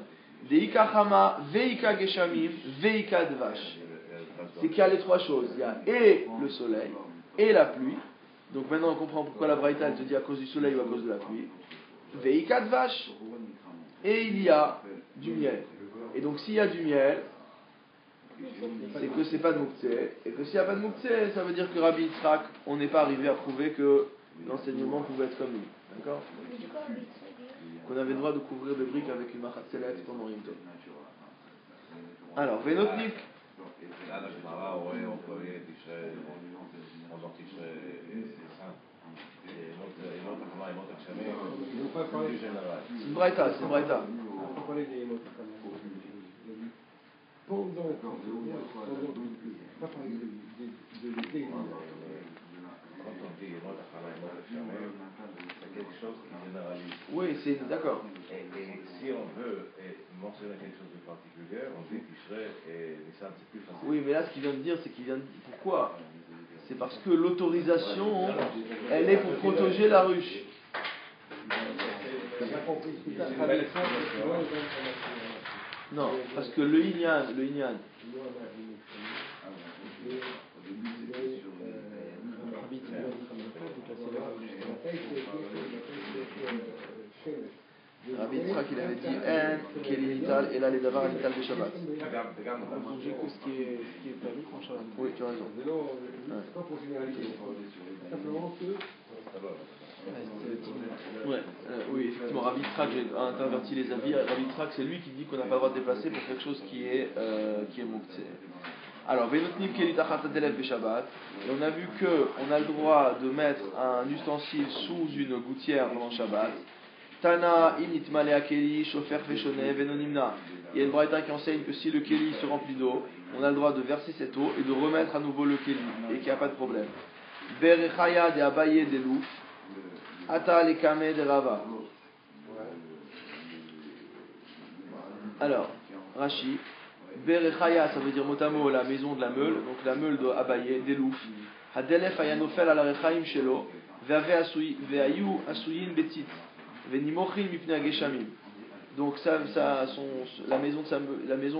Deika Chama, Veika Geshamim, Veika Dvash. C'est qu'il y a les trois choses. Il y a et le soleil et la pluie. Donc maintenant on comprend pourquoi la Braïta elle te dit à cause du soleil ou à cause de la pluie. Veika Dvash. Et il y a du miel. Et donc s'il y a du miel, c'est que c'est pas de Mouktsé. Et que s'il n'y a pas de Mouktsé, ça veut dire que Rabbi Yitzhak, on n'est pas arrivé à prouver que l'enseignement pouvait être comme lui. D'accord? Qu'on avait le droit de couvrir des briques avec une machatzelet pendant Yom Tov. Alors, Venotnik. C'est une braïta, c'est une braïta. Oui, c'est d'accord. Et si on veut mentionner quelque chose de particulier, on dit Tishrei et Nissan, c'est plus facile. Oui, mais là, ce qu'il vient de dire, c'est qu'il vient de... Pourquoi? C'est parce que l'autorisation, elle est pour protéger la ruche. Non, parce que le Inyan, Rabbi Yitzhak, il avait dit En, Keli Nital, et là les Davar Nital de Shabbat. Manger que ce qui est permis en Shabbat. Oui, tu as raison. C'est pas pour généraliser. Simplement que. Oui, effectivement, Rabbi Yitzhak a interverti les avis. Rabbi Yitzhak, c'est lui qui dit qu'on n'a pas le droit de déplacer pour quelque chose qui est Mouktsé. Alors, Venotnim Kelitachat Adelef Beshabbat, et on a vu qu'on a le droit de mettre un ustensile sous une gouttière pendant Shabbat, Tana init malea keli, shofer feshone, venonimna. Il y a une braïta qui enseigne que si le keli se remplit d'eau, on a le droit de verser cette eau et de remettre à nouveau le keli, et qu'il n'y a pas de problème. Berechaya de Abaye de Louf, Ata le Kame de Rava. Alors, Rashi, Berechaya, ça veut dire motamo, la maison de la meule, donc la meule de Abaye, des Louf. Hadelef ayanofel ala rechaim shelo, ve'ave ve'ayu asuyin betit, ve'nimochin mipne ageshamim. Donc la maison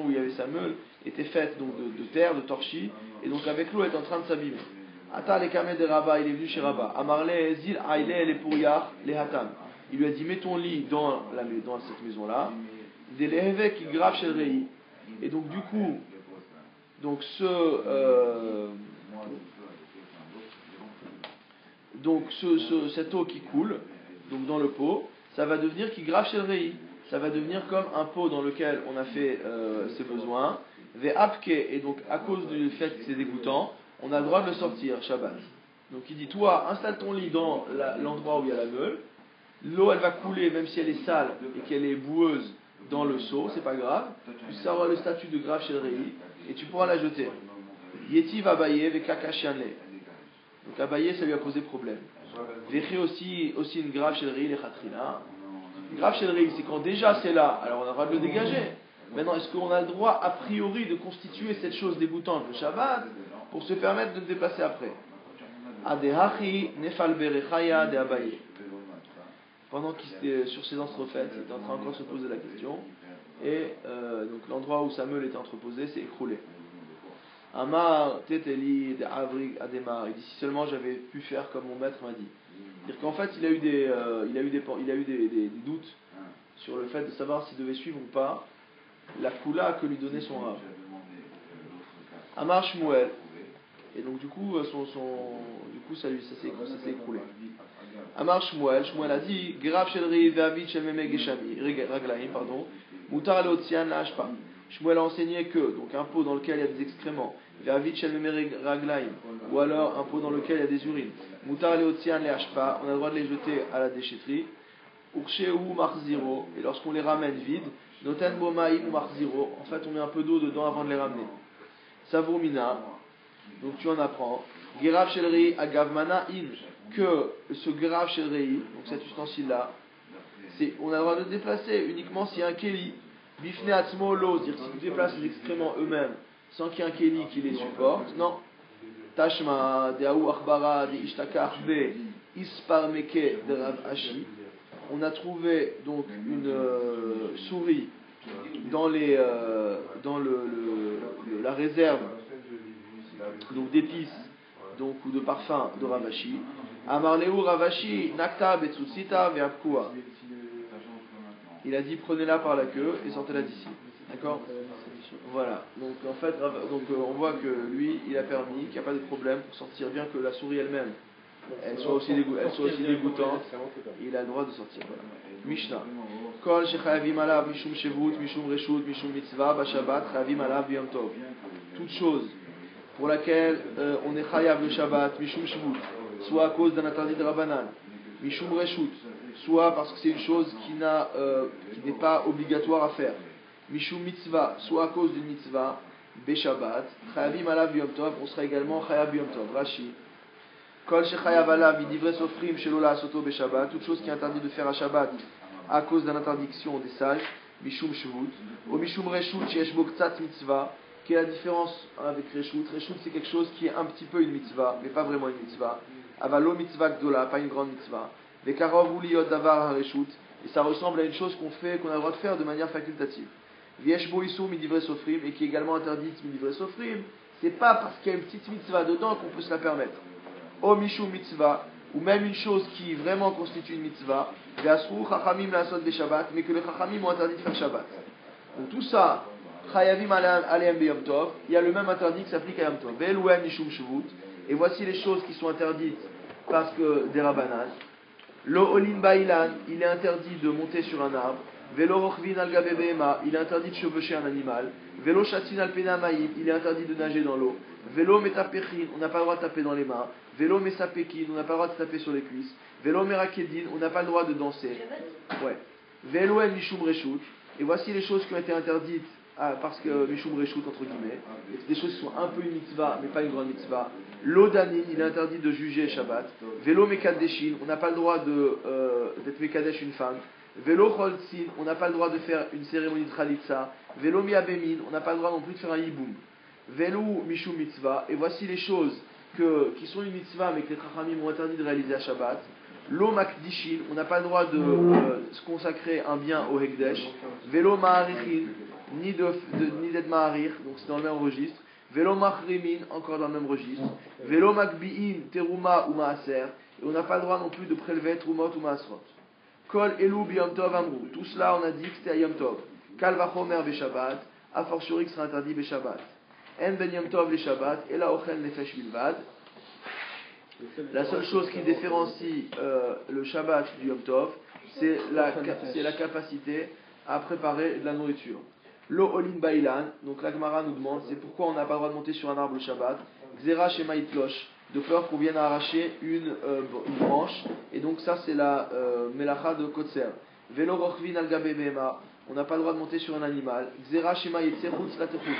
où il y avait sa meule était faite donc de terre, de torchis, et donc avec l'eau elle est en train de s'abîmer. Ata le Kame de Rava, il est venu chez Rava. Amarle zil aile le pouriyar le hatam. Il lui a dit mets ton lit dans cette maison là. Des leheve qui grave chez le rei. Et donc du coup, donc cette eau qui coule, donc dans le pot, ça va devenir qui grave chez le rei. Ça va devenir comme un pot dans lequel on a fait ses besoins. Ve'apke, et donc à cause du fait que c'est dégoûtant, on a le droit de le sortir Shabbat. Donc il dit toi installe ton lit dans l'endroit où il y a la meule. L'eau elle va couler même si elle est sale et qu'elle est boueuse dans le seau, c'est pas grave. Tu auras le statut de grave chez le rei et tu pourras la jeter. Yeti va bailler avec kakashianle. Donc Abaye ça lui a posé problème. Véché aussi une grave chez le rei les khatrina. Grave chez le rei, c'est quand déjà c'est là, alors on a le droit de le dégager. Maintenant, est-ce qu'on a le droit a priori de constituer cette chose dégoûtante le Shabbat pour se permettre de le déplacer après? Adehachi nefal berechaya de Abaye. Pendant qu'il était sur ses entrefaites, il était en train encore de se poser la question, et donc l'endroit où sa meule était entreposée s'est écroulé. Amar teteli de avrig ademar. Il dit si seulement j'avais pu faire comme mon maître m'a dit. C'est-à-dire qu'en fait il a eu des doutes sur le fait de savoir s'il devait suivre ou pas la koula que lui donnait son rab. Amar Shmuel. Et donc du coup ça s'est écroulé. Amar Shmuel a dit Gerav shel rei ve'avid shel meme geshami raglaim mutar leotzian la hashpa. Shmuel a enseigné que donc un pot dans lequel il y a des excréments, ve'avid shel meme raglaim, ou alors un pot dans lequel il y a des urines, mutar leotzian la hashpa, on a le droit de les jeter à la déchetterie. Ursheu marziro, et lorsqu'on les ramène vides, noten bomaim ou marziro, en fait on met un peu d'eau dedans avant de les ramener. Savurmina, donc tu en apprends. Gerav shel rei agavmana in, que ce gerav shel rei, donc cet ustensile là, on a le droit de le déplacer uniquement s'il y a un keli. Bifne atzmo lo, c'est-à-dire si tu déplaces les excréments eux-mêmes sans qu'il y ait un keli qui les supporte, non. Tashma de aou achbara de ishtakach be isparmeke de Rav Ashi. On a trouvé donc une souris dans la réserve donc d'épices donc ou de parfums de Rav Ashi. Amarleu Rav Ashi nakta betsutsita ve'apkua. Il a dit prenez-la par la queue et sortez-la d'ici. D'accord? Voilà. Donc en fait, on voit que lui, il a permis, qu'il n'y a pas de problème pour sortir, bien que la souris elle-même, elle soit aussi dégoûtante, il a le droit de sortir. Voilà. Mishnah. Kol shechayavim alav mishum shevut, mishum reshut, mishum mitzvah, b'shabbat, chayavim alav b'yom tov. Toute chose pour laquelle on est chayav le Shabbat, mishum shevut, soit à cause d'un interdit de Rabbanan, mishum reshut, soit parce que c'est une chose qui n'est pas obligatoire à faire. Mishum mitzvah, soit à cause d'une mitzvah, Beshabbat, Chayavim alav yom tov, on sera également Chayav yom tov. Rashi. Kol shechayav alav midivre sofrim shelo la'asoto Beshabbat, toute chose qui est interdite de faire à Shabbat à cause d'une interdiction des sages, Mishum shvut, ou Mishum reshut sheyesh bo ktsat mitzvah. Quelle est la différence avec reshut? Reshut c'est quelque chose qui est un petit peu une mitzvah, mais pas vraiment une mitzvah. Avalo mitzvah gdola, pas une grande mitzvah. Vekarov uliyot davar hareshut, et ça ressemble à une chose qu'on a le droit de faire de manière facultative. Viesh bo isou midivre sofrim, et qui est également interdite midivre sofrim, c'est pas parce qu'il y a une petite mitzvah dedans qu'on peut se la permettre. O mishum mitzvah, ou même une chose qui vraiment constitue une mitzvah, ve'asru chachamim la'asot beShabbat, mais que les chachamim ont interdit de faire Shabbat. Donc tout ça, chayavim aleim beyom tov, il y a le même interdit qui s'applique à yom tov. Ve'eluem mishum shvut, et voici les choses qui sont interdites parce que des rabbanan. Lo olin ba'ilan, il est interdit de monter sur un arbre. Velo rochvin al gabe behema, il est interdit de chevaucher un animal. Velo shatin al penamaïm, il est interdit de nager dans l'eau. Velo metapechin, on n'a pas le droit de taper dans les mains. Velo mesapekin, on n'a pas le droit de taper sur les cuisses. Velo merakedin, on n'a pas le droit de danser. Ouais. Velo el mishum reshut, et voici les choses qui ont été interdites parce que mishum reshut entre guillemets. Des choses qui sont un peu une mitzvah, mais pas une grande mitzvah. L'odanin, il est interdit de juger Shabbat. Velo mekadeshin, on n'a pas le droit d'être mekadesh une femme. Velo choltsin, on n'a pas le droit de faire une cérémonie de chalitza. Velo miabemin, on n'a pas le droit non plus de faire un hiboum. Velo mishum mitzvah, et voici les choses qui sont une mitzvah mais que les chachamim ont interdit de réaliser à Shabbat. Lo makdishin, on n'a pas le droit de se consacrer un bien au hekdesh. Velo ma'arichin, ni d'être ma'arich, donc c'est dans le même registre. Velo machrimin, encore dans le même registre. Velo makbi'in, teruma ou maaser, et on n'a pas le droit non plus de prélever trumot ou maasrot. Kol elu biyom tov amrou, tout cela on a dit que c'était à yom tov. Kal vachomer beshabbat, a fortiori que sera interdit beshabbat. En ben yom tov les shabbat, et la ochel nefesh bilvad. La seule chose qui différencie le Shabbat du Yom Tov, c'est la capacité à préparer de la nourriture. Lo olin bailan, donc la Gemara nous demande, c'est pourquoi on n'a pas le droit de monter sur un arbre le Shabbat. Xera shema itlosh, de peur qu'on vienne arracher une branche, et donc ça c'est la melacha de Kotser. Velo rochvin al gabe behema, on n'a pas le droit de monter sur un animal. Xera shema yitzechutz latechum,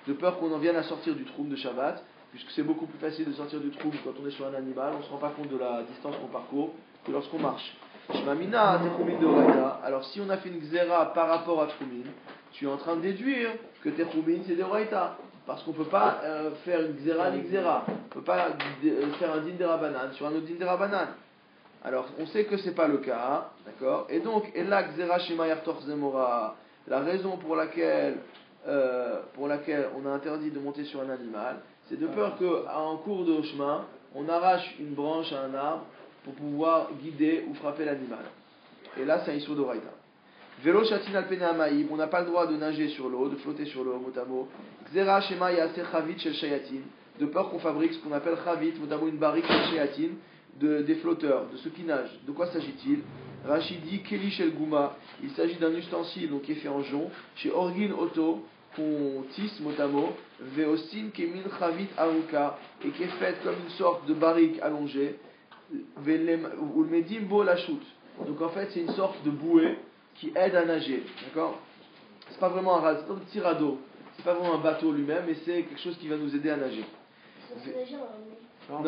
de peur qu'on en vienne à sortir du troum de Shabbat. Puisque c'est beaucoup plus facile de sortir du trou quand on est sur un animal, on ne se rend pas compte de la distance qu'on parcourt que lorsqu'on marche. Shmamina techumin de Oraita. Alors si on a fait une xéra par rapport à Tchumin, tu es en train de déduire que techumin c'est de Oraita. Parce qu'on ne peut pas faire une xéra ni xéra. On ne peut pas faire un din de Rabanan sur un autre din de Rabanan. Alors on sait que ce n'est pas le cas, d'accord. Et donc, Ella xéra shema yartor zemora, la raison pour laquelle on a interdit de monter sur un animal, c'est de peur qu'en cours de chemin, on arrache une branche à un arbre pour pouvoir guider ou frapper l'animal. Et là, c'est un issur d'oraïta. Velo shatin al penamaïm, on n'a pas le droit de nager sur l'eau, de flotter sur l'eau, motamo. Xera shema yaser chavit shel shayatin, de peur qu'on fabrique ce qu'on appelle chavit, motamo une barrique shel shayatin, des flotteurs, de ceux qui nagent. De quoi s'agit-il? Rachidi keli shel guma, il s'agit d'un ustensile donc, qui est fait en jonc, chez Orgin Auto, qu'on tisse motamo, veosin kemin chavit aruka, et qui est faite comme une sorte de barrique allongée, ou le medim bo la chute. Donc en fait c'est une sorte de bouée qui aide à nager, d'accord? C'est pas vraiment un petit radeau, c'est pas vraiment un bateau lui-même, mais c'est quelque chose qui va nous aider à nager. Non,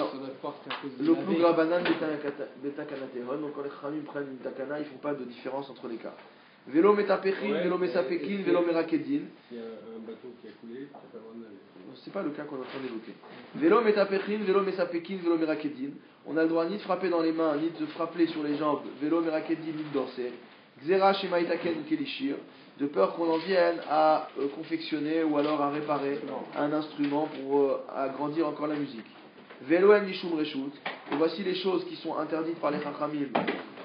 le plus grand banane beta kanateron, donc quand les khamim prennent une takana, ils font pas de différence entre les cas. Vélo metapechin, vélo mesapekin, vélo merakedin. S'il y a un bateau qui a coulé, ça peut avoir de c'est pas le cas qu'on est en train d'évoquer. Vélo metapechin, vélo mesapekin, vélo merakedin. On a le droit ni de frapper dans les mains, ni de frapper sur les jambes, vélo merakedin, ni de danser. Xera shema itaken kelishir, de peur qu'on en vienne à confectionner ou alors à réparer un instrument pour agrandir encore la musique. Vélo en mishum reshut, et voici les choses qui sont interdites par les chachamim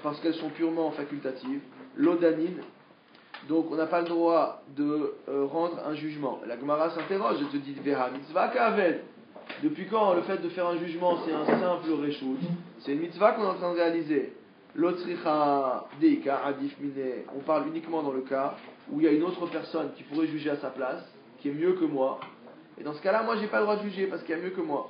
parce qu'elles sont purement facultatives. L'odanin, donc on n'a pas le droit de rendre un jugement. La Gemara s'interroge, je te dis, Veha mitzvah kaved. Depuis quand le fait de faire un jugement c'est un simple reshut? C'est une mitzvah qu'on est en train de réaliser. L'otricha deika adif mine, on parle uniquement dans le cas où il y a une autre personne qui pourrait juger à sa place, qui est mieux que moi. Et dans ce cas-là, moi j'ai pas le droit de juger parce qu'il y a mieux que moi.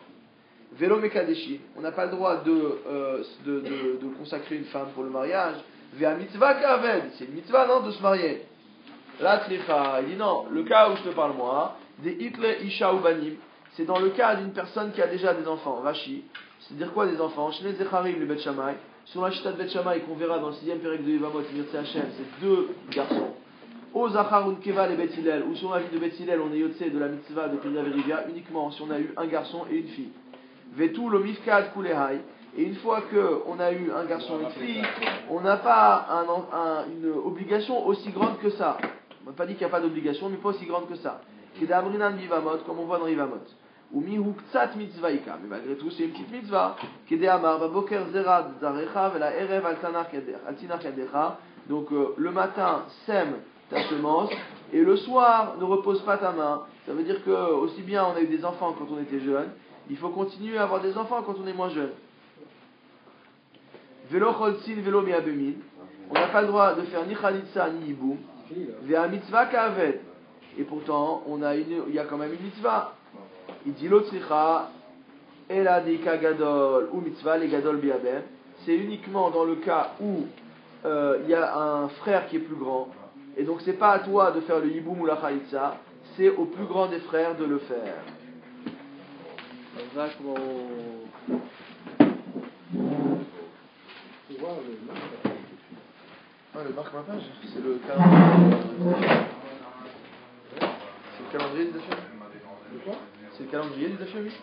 Vélo mekadeshi, on n'a pas le droit de consacrer une femme pour le mariage. Véa mitzvah kaved, c'est une mitzvah non de se marier. La tricha, il dit non, le cas où je te parle moi, des hitle isha ou banim, c'est dans le cas d'une personne qui a déjà des enfants. Rashi, c'est-à-dire quoi des enfants? Shnei zecharim le Bet Shammai, sur la chita de Bet Shammai qu'on verra dans le 6e pérec de Yevamot, c'est 2 garçons. O zachar un keva le Bet Hillel, ou sur la vie de Bet Hillel, on est yotse de la mitzvah de Pina Verivia uniquement si on a eu un garçon et une fille. Vetu lo mifkad kulehai. Et une fois qu'on a eu un garçon et une fille, on n'a pas une obligation aussi grande que ça. On n'a pas dit qu'il n'y a pas d'obligation, mais pas aussi grande que ça. Kedamrinan vivamot, comme on voit dans Vivamot. Ou mihu ktsat mitzvaika, mais malgré tout c'est une petite mitzvah. Kedamar baboker zerad zarecha vela erev altinar kadecha. Donc le matin sème ta semence et le soir ne repose pas ta main. Ça veut dire que aussi bien on a eu des enfants quand on était jeune, il faut continuer à avoir des enfants quand on est moins jeune. Vélo choltsin, vélo miabemin. on n'a pas le droit de faire ni Khalitsa ni Yiboum. Vea mitzvah ka'avet. Et pourtant, il y a quand même une mitzvah. Il dit l'otzricha, eladika gadol ou mitzvah les gadol biabem. C'est uniquement dans le cas où il y a un frère qui est plus grand. Et donc, c'est pas à toi de faire le Yiboum ou la Khalitsa, c'est au plus grand des frères de le faire. Le marque ma page, c'est le calendrier des Dachim. C'est le calendrier des Dachim. C'est le calendrier des Dachim, oui.